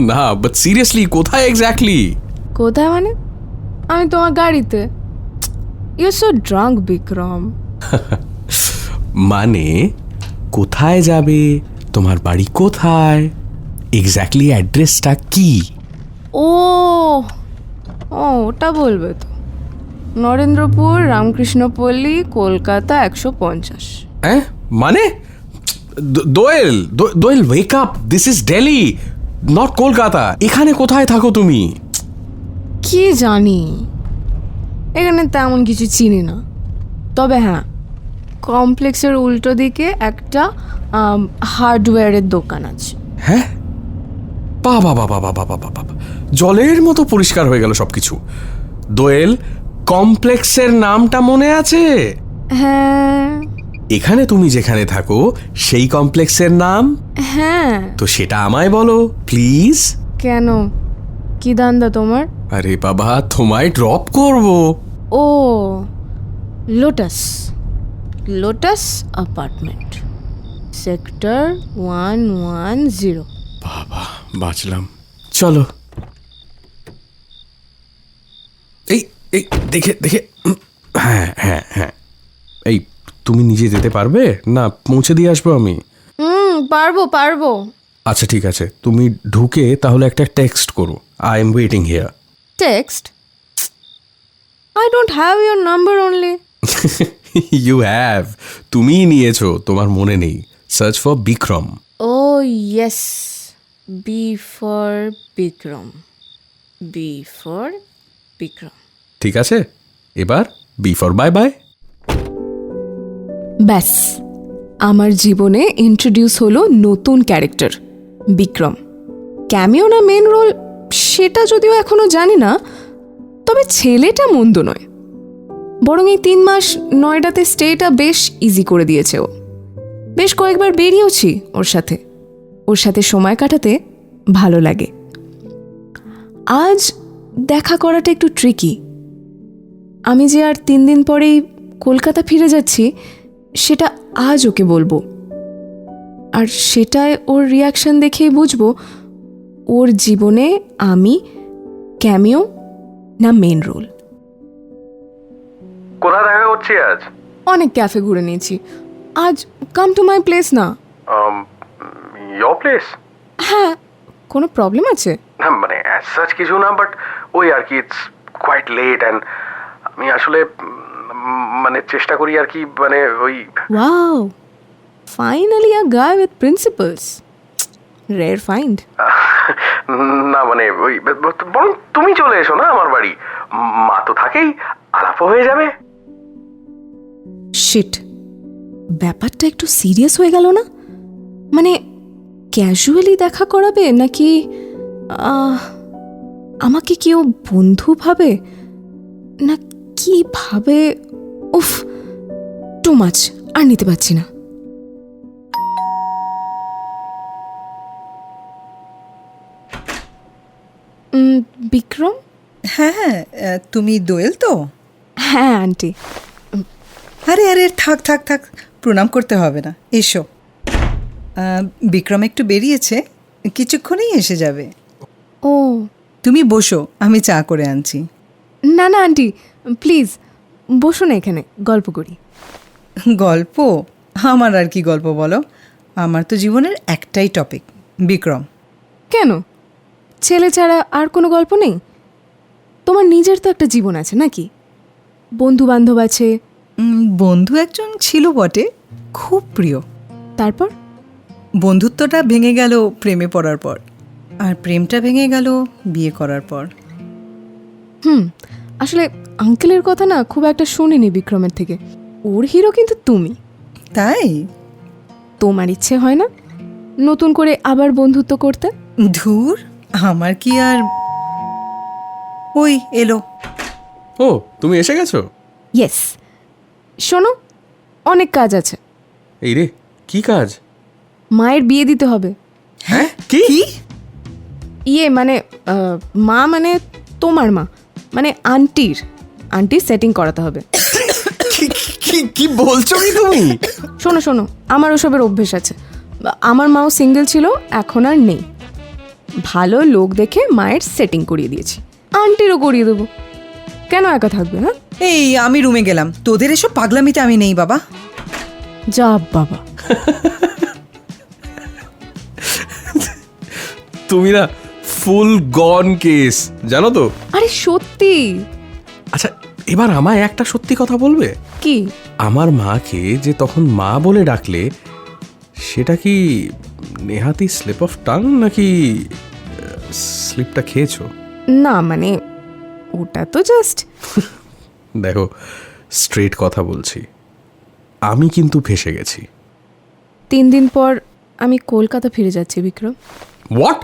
না, বাট সিরিয়াসলি কোথায় এক্স্যাক্টলি?
কোথায় মানে? আমি তোমার গাড়িতে। You so drunk Vikram.
মানে কোথায় যাবে, তোমার বাড়ি কোথায়, এক্স্যাক্টলি অ্যাড্রেসটা কি?
ও ও ওটা বলবে তো। নরেন্দ্রপুর, রামকৃষ্ণপল্লী, কলকাতা 150।
হ্যাঁ মানে Doyel, Doyel wake up, this is Delhi not Kolkata. এখানে কোথায় থাকো তুমি?
কি জানি, এখানে তেমন কিছু চিনি না। তবে হ্যাঁ, কমপ্লেক্সের উল্টো দিকে একটা হার্ডওয়্যারের দোকান আছে।
হ্যাঁ, বাবা বাবা বাবা বাবা বাবা, জলের মতো পরিষ্কার হয়ে গেল সবকিছু। দোয়েল, কমপ্লেক্সের নামটা মনে আছে?
হ্যাঁ
এখানে তুমি যেখানে থাকো সেই কমপ্লেক্সের নাম?
হ্যাঁ।
তো সেটা আমায় বলো প্লিজ।
কেন, কি ধান্দা তোমার?
আরে বাবা, তোমায় ড্রপ করব।
ও লোটাস, লোটাস অ্যাপার্টমেন্ট, সেক্টর 110।
বাবা বাঁচলাম। চলো। এই এই দেখে দেখে, হ্যাঁ হ্যাঁ হ্যাঁ। এই তুমি নিজে যেতে পারবে না পৌঁছে দিয়ে আসবো আমি?
পারবো পারবো।
আচ্ছা ঠিক আছে, তুমি ঢুকে তাহলে একটা টেক্সট করো, I am waiting here.
Text? I don't have your number only.
You have, তুমিই নিয়েছো, তোমার মনে নেই। Search for Vikram.
Oh yes, B for Vikram, B for Vikram.
ঠিক আছে, এবার বি ফর বাই বাই।
ব্যাস, আমার জীবনে ইন্ট্রোডিউস হলো নতুন ক্যারেক্টার বিক্রম। ক্যামিও না মেন রোল সেটা যদিও এখনো জানি না, তবে ছেলেটা মন্দ নয়। বরং এই 3 মাস নয়ডাতে স্টেটা বেশ ইজি করে দিয়েছে ও। বেশ কয়েকবার বেরিয়েওছি ওর সাথে সময় কাটাতে ভালো লাগে। আজ দেখা করাটা একটু ট্রিকি। আমি যে আর 3 দিন পরেই কলকাতা ফিরে যাচ্ছি সেটা আজ ওকে বলবো, আর সেটায় ওর রিয়াকশন দেখেই বুঝবো ওর জীবনে আমি ক্যামিও না মেন রোল।
কোথায় দেখা করছি আজ?
অনেক ক্যাফে ঘুরে নিয়েছি, আজ কাম টু মাই প্লেস না?
Your place?
হ্যাঁ, কোনো প্রবলেম আছে?
না মানে অ্যাজ সাচ কিছু না, বাট ওই আর কি, ইটস কোয়াইট লেট অ্যান্ড আমি আসলে মানে চেষ্টা করি আর কি, মানে ওই।
Wow, finally a guy with principles, rare find.
না মানে ওই, বরং তুমি চলে এসো না আমার বাড়ি, মা তো থাকেই, আলাপও হয়ে যাবে।
শিট, ব্যাপারটা একটু সিরিয়াস হয়ে গেল না? মানে ক্যাজুয়ালি দেখা করাবে নাকি আমাকে কেউ বন্ধু ভাবে না কি ভাবে? উফ, টু মাচ, আর নিতে পারছি না। বিক্রম?
হ্যাঁ হ্যাঁ, তুমি দোয়েল তো?
হ্যাঁ আন্টি।
আরে আরে থাক থাক থাক, প্রণাম করতে হবে না, এসো। বিক্রম একটু বেরিয়েছে, কিছুক্ষণেই এসে যাবে।
ও
তুমি বসো, আমি চা করে আনছি।
না না আন্টি, প্লিজ বসুন এখানে, গল্প করি।
গল্প? আমার আর কি গল্প বলো, আমার তো জীবনের একটাই টপিক, বিক্রম।
কেন, ছেলে ছাড়া আর কোনো গল্প নেই? তোমার নিজের তো একটা জীবন আছে নাকি? বন্ধু বান্ধব আছে।
বন্ধু একজন ছিল বটে, খুব প্রিয়।
তারপর
বন্ধুত্বটা ভেঙে গেল প্রেমে পড়ার পর, আর প্রেমটা ভেঙে গেল বিয়ে করার পর।
আসলে আঙ্কেলের কথা না খুব একটা শুনিনি বিক্রমের থেকে। ওর হিরো কিন্তু তুমি।
তাই?
তোমার ইচ্ছে হয় না নতুন করে আবার বন্ধুত্ব করতে?
ধুর, আমার কি আর। ওই এলো।
ও, তুমি এসে গেছো?
ইয়েস। শোনো, অনেক কাজ আছে।
এই রে, কি কাজ?
মায়ের বিয়ে দিতে হবে।
হ্যাঁ? কি?
ইয়ে মানে মা মানে তোমার মা, মানে আন্টির সেটিং করাতে হবে।
কি বলছো কি তুমি?
শোনো শোনো, আমার ওসবের অভ্যেস আছে। আমার মাও সিঙ্গেল ছিল, এখন আর নেই। ভালো লোক দেখে মায়ের সেটিং করিয়ে দিয়েছি, আন্টিরও করিয়ে দেবো। কেন একা থাকবে? হ্যাঁ,
এই আমি রুমে গেলাম, তোদের এসব পাগলামিতে আমি নেই বাবা।
যা বাবা।
তুমি না ফুল গন কেস, জানো তো?
আরে সত্যি।
আচ্ছা, এবার আমায় একটা সত্যি কথা বলবে?
কি?
আমার মাকে যে তখন মা বলে ডাকলে, সেটা কি নেহাতি স্লিপ অফ টাং নাকি স্লিপটা খেয়েছো?
না মানে ওটা তো জাস্ট।
দেখো, স্ট্রেট কথা বলছি, আমি কিন্তু ফেসে গেছি।
3 দিন পর আমি কলকাতা ফিরে যাচ্ছি Vikram.
What?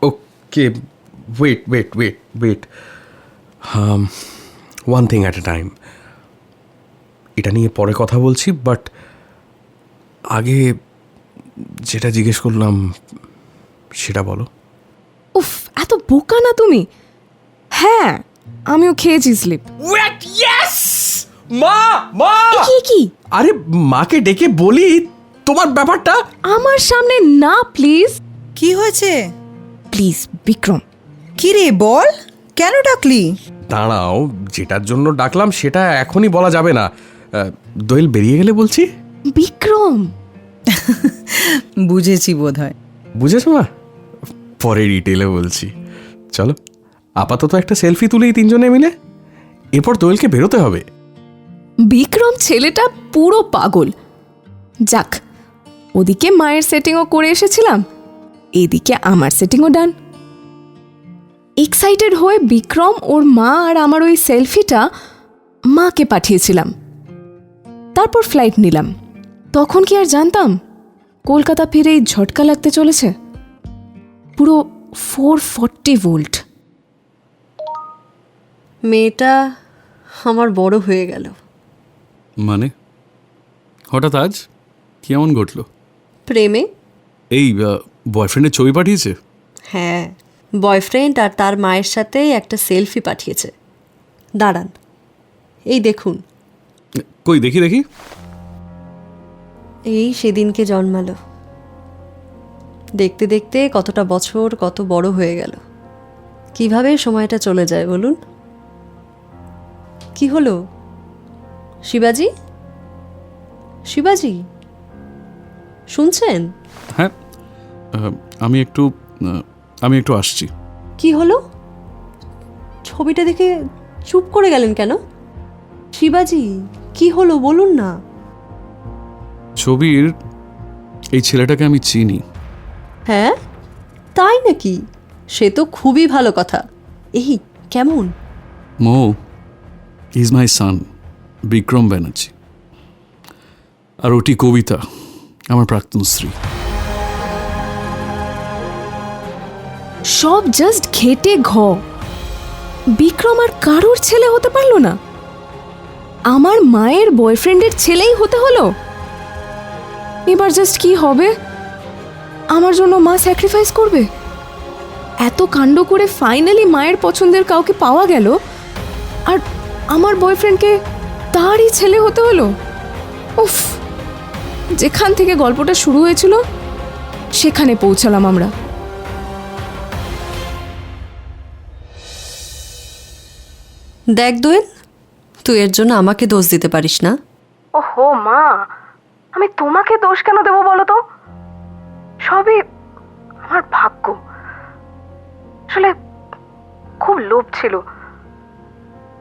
Okay, wait, one thing at a time. এটা নিয়ে পরে কথা বলছি, বাট আগে যেটা জিজ্ঞেস করলাম সেটা বলো।
উফ, এত বোকা না তুমি। হ্যাঁ, আমিও খেয়েছি স্লিপ।
Wait, yes! মা!
কি?
আরে মাকে ডেকে বলি তোমার ব্যাপারটা।
আমার সামনে না প্লিজ।
কি হয়েছে?
প্লিজ বিক্রম।
কি রে বল, কেন ডাকলি?
দাঁড়াও, যেটার জন্য ডাকলাম সেটা এখনই বলা যাবে না। দোয়েল বেরিয়ে গেলে বলছি।
বিক্রম।
বুঝেছি বোধ হয়।
বুঝেছো মা? পরে ডিটেলে বলছি। চলো, আপাতত একটা সেলফি তুলেই 3 জনে মিলে, এরপর দোয়েলকে বেরোতে হবে।
বিক্রম ছেলেটা পুরো পাগল। যাক, ওদিকে মায়ের সেটিংও করে এসেছিলাম, এদিকে আমার সেটিংও ডান। এক্সাইটেড হয়ে বিক্রম, ওর মা আর আমার ওই সেলফিটা মাকে পাঠিয়েছিলাম। তারপর ফ্লাইট নিলাম। তখন কি আর জানতাম কলকাতা ফিরেই ঝটকা লাগতে চলেছে, পুরো 440 ভোল্ট।
মেয়েটা আমার বড় হয়ে গেল।
মানে হঠাৎ আজ কেমন ঘটলো?
প্রেমে।
এই বয়ফ্রেন্ডের ছবি পাঠিয়েছে?
হ্যাঁ, বয়ফ্রেন্ড আর তার মায়ের সাথে একটা সেলফি পাঠিয়েছে। দাঁড়ান, এই দেখুন।
কই দেখি।
এই সেদিনকে জন্মালো। দেখতে দেখতে কতটা বছর কত বড় হয়ে গেল। কিভাবে সময়টা চলে যায় বলুন। কি হলো শিবাজি? শুনছেন?
হ্যাঁ, আমি একটু আসছি।
কি হলো? ছবিটা দেখে চুপ করে গেলেন কেন? শিবাজি, কি হলো বলুন না।
ছবির এই ছেলেটাকে আমি চিনি।
হ্যাঁ, তাই নাকি? সে তো খুবই ভালো কথা। এই কেমন?
মো ইজ মাই সান, বিক্রম ব্যানার্জি। আর ওটি কবিতা, আমার প্রাক্তন স্ত্রী।
সব জাস্ট ঘেটে বিক্রম আর কারোর ছেলে হতে পারলো না, আমার মায়ের বয়ফ্রেন্ডের ছেলেই হতে হলো। এবার জাস্ট কি হবে? আমার জন্য মা স্যাক্রিফাইস করবে? এত কাণ্ড করে ফাইনালি মায়ের পছন্দের কাউকে পাওয়া গেল, আর আমার বয়ফ্রেন্ডকে তারই ছেলে হতে হলো। উফ, যেখান থেকে গল্পটা শুরু হয়েছিল সেখানে পৌঁছালাম আমরা।
দেখ দোয়েল, তুই এর জন্য আমাকে দোষ দিতে পারিস না।
ওহো মা, আমি তোমাকে দোষ কেন দেবো বলো তো? সবই আমার ভাগ্য। আসলে খুব লোভ ছিল।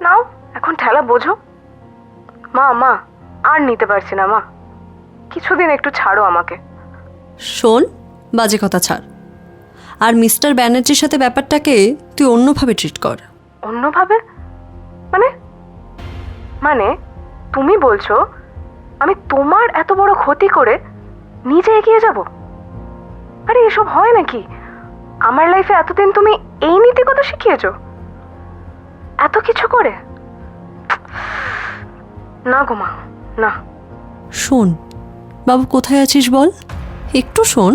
নাও এখন ঠেলা বোঝো। মা মা আর নিতে পারছি না মা, কিছুদিন একটু ছাড়ো আমাকে।
শোন, বাজে কথা ছাড়, আর মিস্টার ব্যানার্জির সাথে ব্যাপারটাকে তুই অন্যভাবে ট্রিট কর।
অন্যভাবে মানে? মানে তুমি বলছো আমি তোমার এত বড় ক্ষতি করে নিজে এগিয়ে যাব? আরে এসব হয় নাকি? আমার লাইফে এতদিন তুমি এই নীতিকথা শিখিয়েছো এত কিছু করে? না গো মা, না।
শোন বাবু, কোথায় আছিস বল, একটু শোন।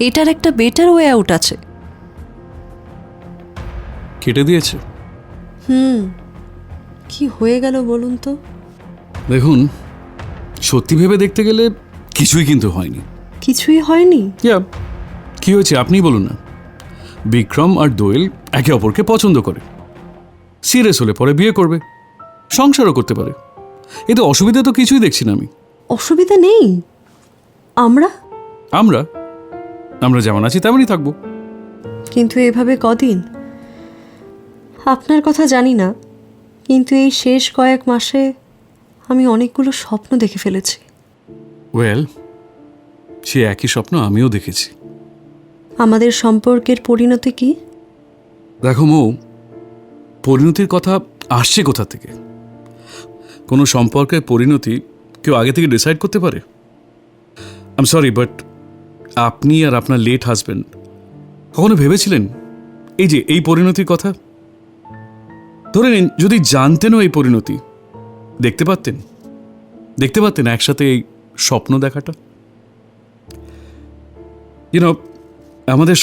এটার একটা বেটার ওয়ে আউট আছে।
কেটে দিয়েছে?
কি হয়ে গেল বলুন তো?
দেখুন, সত্যি ভেবে দেখতে গেলে কিছুই কিন্তু হয়নি।
কিছুই হয়নি?
কি হয়েছে আপনিই বলুন না। বিক্রম আর দোয়েল একে অপরকে পছন্দ করে, সিরিয়াস হলে পরে বিয়ে করবে, সংসারও করতে পারে। এতে অসুবিধা তো কিছুই দেখছি না আমি।
অসুবিধা নেই। আমরা
আমরা আমরা যেমন আছি তেমনই থাকবো।
কিন্তু এভাবে কদিন? আপনার কথা জানি না, কিন্তু এই শেষ কয়েক মাসে আমি অনেকগুলো স্বপ্ন দেখে ফেলেছি।
ওয়েল, সে একই স্বপ্ন আমিও দেখেছি।
আমাদের সম্পর্কের পরিণতি কি?
দেখো মৌ, পরিণতির কথা আসছে কোথা থেকে? কোনো সম্পর্কের পরিণতি কেউ আগে থেকে ডিসাইড করতে পারে? আই এম সরি, বাট আপনি আর আপনার লেট হাজব্যান্ড কখনো ভেবেছিলেন এই পরিণতির কথা? ধরে নিন, যদি জানতেনও এই পরিণতি, দেখতে পারতেন একসাথে এই স্বপ্ন দেখাটা? আমাদের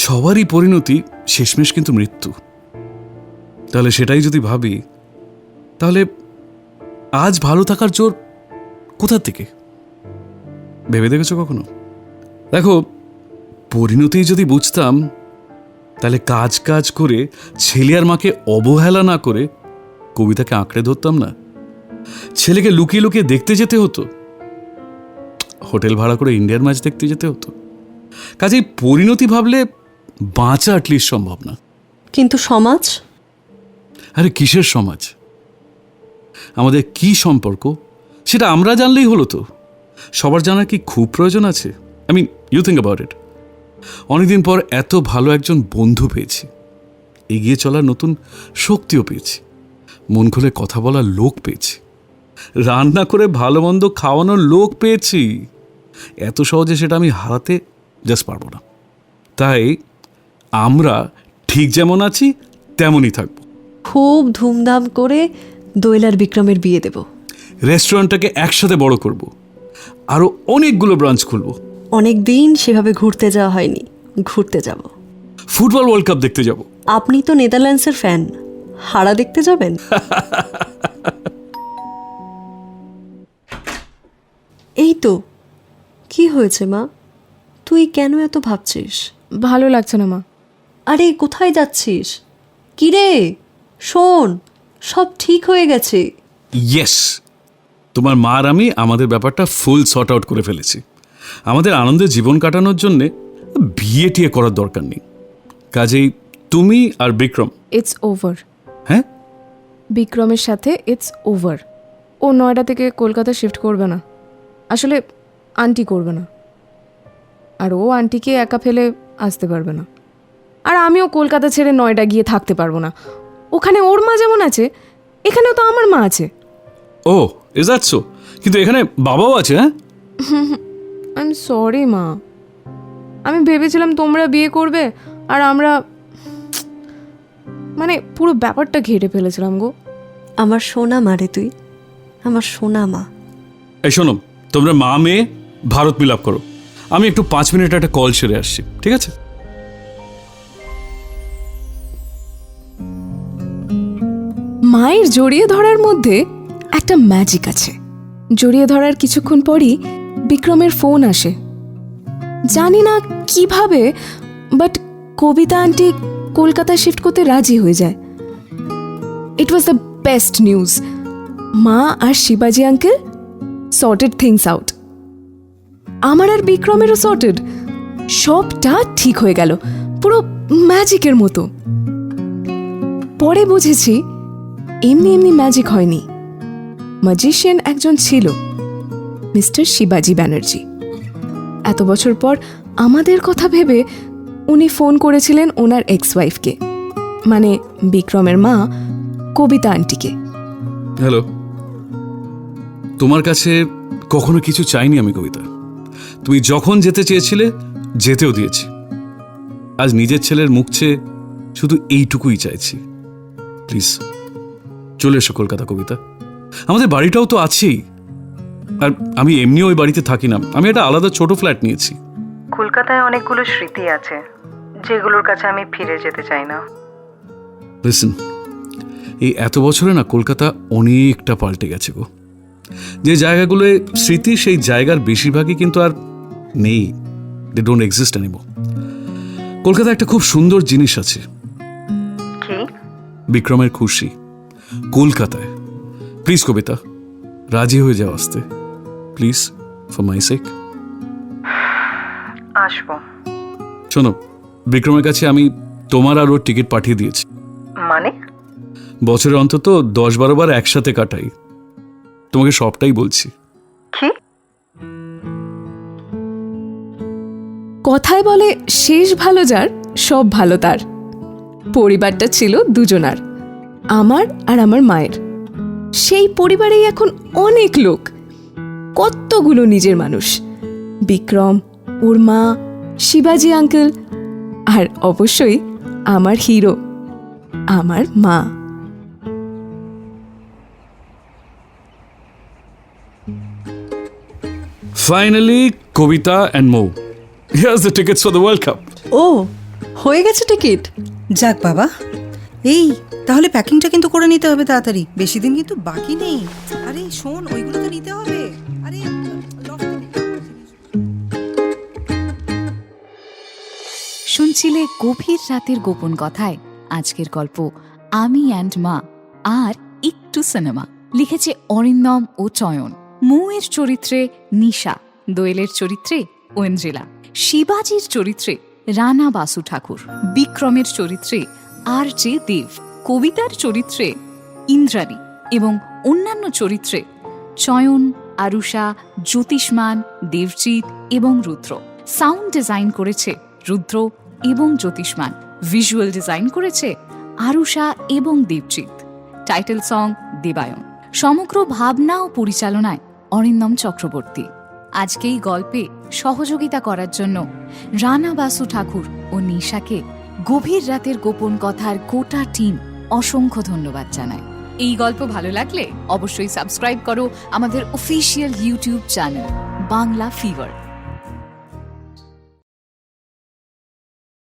সবারই পরিণতি শেষমেশ কিন্তু মৃত্যু। তাহলে সেটাই যদি ভাবি, তাহলে আজ ভালো থাকার জোর কোথা থেকে? ভেবে দেখেছো কখনো? দেখো, পরিণতি যদি বুঝতাম, তাহলে কাজ করে ছেলে আর মাকে অবহেলা না করে কবিতাকে আঁকড়ে ধরতাম না। ছেলেকে লুকিয়ে লুকিয়ে দেখতে যেতে হতো, হোটেল ভাড়া করে ইন্ডিয়ান ম্যাচ দেখতে যেতে হতো। কাজেই পরিণতি ভাবলে বাঁচা অ্যাটলিস্ট সম্ভব না।
কিন্তু সমাজ?
আরে কিসের সমাজ? আমাদের কি সম্পর্ক সেটা আমরা জানলেই হলো তো। সবার জানার কি খুব প্রয়োজন আছে? I mean, you think about it. অনেকদিন পর এত ভালো একজন বন্ধু পেয়েছি, এগিয়ে চলার নতুন শক্তিও পেয়েছি, মন খুলে কথা বলার লোক পেয়েছি, রান্না করে ভালো মন্দ খাওয়ানোর লোক পেয়েছি। এত সহজে সেটা আমি হারাতে জাস্ট পারবো না। তাই আমরা ঠিক যেমন আছি তেমনই থাকবো।
খুব ধুমধাম করে দোয়েল আর বিক্রমের বিয়ে দেব।
রেস্টুরেন্টটাকে একসাথে বড় করব, আরো অনেকগুলো ব্রাঞ্চ খুলবো।
অনেক দিন সেভাবে ঘুরতে যাওয়া হয়নি, ঘুরতে যাব।
ফুটবল ওয়ার্ল্ড কাপ দেখতে যাব।
আপনি তো নেদারল্যান্ডসের ফ্যান, হারা দেখতে যাবেন? এই তো। কি হয়েছে মা, তুই কেন এত ভাবছিস?
ভালো লাগছে না মা।
আরে কোথায় যাচ্ছিস? কিরে শোন, সব ঠিক হয়ে গেছে।
ইয়েস, তোমার মা আর আমি আমাদের ব্যাপারটা ফুল সর্ট আউট করে ফেলেছি। আমাদের আনন্দের জীবন কাটানোর জন্যে বিয়ে টিয়ে করার দরকার নেই। কাজেই তুমি আর বিক্রম,
ইটস ওভার।
হ্যাঁ,
বিক্রমের সাথে ইটস ওভার। ও নয়ডা থেকে কলকাতা শিফট করবে না, আসলে আন্টি করবে না, আর ও আন্টিকে একা ফেলে আসতে পারবে না। আর আমিও কলকাতা ছেড়ে নয়ডা গিয়ে থাকতে পারবো না। ওখানে ওর মা যেমন আছে, এখানেও তো আমার মা আছে।
ও ইজ দ্যাট সো? কিন্তু এখানে বাবাও আছে। হ্যাঁ,
আই এম সরি মা, আমি ভেবেছিলাম তোমরা বিয়ে করবে আর আমরা, মানে পুরো ব্যাপারটা ঘেটে ফেলেছিলাম গো।
আমার সোনা মা রে তুই, আমার সোনা মা।
এই শোনো, তোমরা মা মেয়ে ভারত মিলাপ করো। আমি একটু 5 মিনিট একটা কল সেরে আসছি, ঠিক আছে?
মায়ের জড়িয়ে ধরার মধ্যে একটা ম্যাজিক আছে। জড়িয়ে ধরার কিছুক্ষণ পরই বিক্রমের ফোন আসে। জানি না কিভাবে, বাট কবিতা আন্টি কলকাতায় শিফট করতে রাজি হয়ে যায়। ইট ওয়াজ দ্য বেস্ট নিউজ। মা আর শিবাজি আঙ্কেল সর্টেড থিংস আউট। আমার আর বিক্রমেরও সর্টেড। সবটা ঠিক হয়ে গেল, পুরো ম্যাজিকের মতো। পরে বুঝেছি এমনি এমনি ম্যাজিক হয়নি। ম্যাজিশিয়ান একজন ছিল, মিস্টার শিবাজি ব্যানার্জি। এত বছর পর আমাদের কথা ভেবে উনি ফোন করেছিলেন ওনার এক্স ওয়াইফকে, মানে বিক্রমের মা কবিতা আন্টিকে।
হ্যালো, তোমার কাছে কখনো কিছু চাইনি আমি কবিতা। তুমি যখন যেতে চেয়েছিলে যেতেও দিয়েছি। আজ নিজের ছেলের মুখ চেয়ে শুধু এইটুকুই চাইছি, প্লিজ চলে এসো কলকাতা কবিতা। আমাদের বাড়িটাও তো আছেই, আর আমি এমনিও ওই বাড়িতে থাকি না, আমি একটা আলাদা ছোট ফ্ল্যাট নিয়েছি।
কলকাতায় অনেকগুলো স্মৃতি আছে যেগুলোর কাছে আমি ফিরে যেতে চাই না।
লিসেন, এই এত বছরে না কলকাতা অনেকটা পাল্টে গেছে গো। যে জায়গাগুলোয় স্মৃতি, সেই জায়গার বেশিরভাগই কিন্তু আর নেই। They don't exist anymore. Kolkata একটা খুব সুন্দর জিনিস আছে,
কি?
বিক্রমের খুশি কলকাতায়। প্লিজ কবিতা, রাজি হয়ে যাও আসতে, প্লিজ, ফর মাই সেক।
আসবো।
শোনো, বিক্রমের কাছে আমি তোমার আর ওর টিকিট পাঠিয়ে দিয়েছি।
মানে?
বছরে অন্তত 10-12 বার একসাথে কাটাই। তোমাকে সবটাই বলছি।
কি?
কথায় বলে শেষ ভালো যার সব ভালো তার। পরিবারটা ছিল দুজনার, আমার আর আমার মায়ের। সেই পরিবারেই এখন অনেক লোক, কতগুলো নিজের মানুষ। বিক্রম, ওর মা, শিবাজি আঙ্কেল, আর অবশ্যই আমার হিরো, আমার মা।
Finally Kabita and Mo, here's the tickets for the World Cup.
ও, হয়ে গেছে টিকিট?
যাক বাবা। এই তাহলে প্যাকিংটা কিন্তু করে নিতে হবে তাড়াতাড়ি, বেশি দিন কিন্তু বাকি নেই। আরে শোন, ওইগুলো তো নিতে হবে। আরে
শুনছিলে গভীর রাতের গোপন কথায় আজকের গল্প আমি অ্যান্ড মা আর একটু সিনেমা। লিখেছে অরিন্দম ও চয়ন। মৌয়ের চরিত্রে নিশা, দোয়েলের চরিত্রে ঐন্দ্রিলা, শিবাজির চরিত্রে রানা বাসু ঠাকুর, বিক্রমের চরিত্রে আর জে দেব, কবিতার চরিত্রে ইন্দ্রাণী এবং অন্যান্য চরিত্রে চয়ন, আরুষা, জ্যোতিষ্মান, দেবজিৎ এবং রুদ্র। সাউন্ড ডিজাইন করেছে রুদ্র এবং জ্যোতিষ্মান। ভিজুয়াল ডিজাইন করেছে আরুষা এবং দেবজিৎ। Title song Debayan. সমগ্র ভাবনা ও পরিচালনায় অরিন্দম চক্রবর্তী। আজকেই গল্পে সহযোগিতা করার জন্য রানা বাসু ঠাকুর ও নিশাকে গভীর রাতের গোপন কথার গোটা টিম অসংখ্য ধন্যবাদ জানায়। এই গল্প ভালো লাগলে অবশ্যই সাবস্ক্রাইব করো আমাদের official YouTube channel Bangla fever.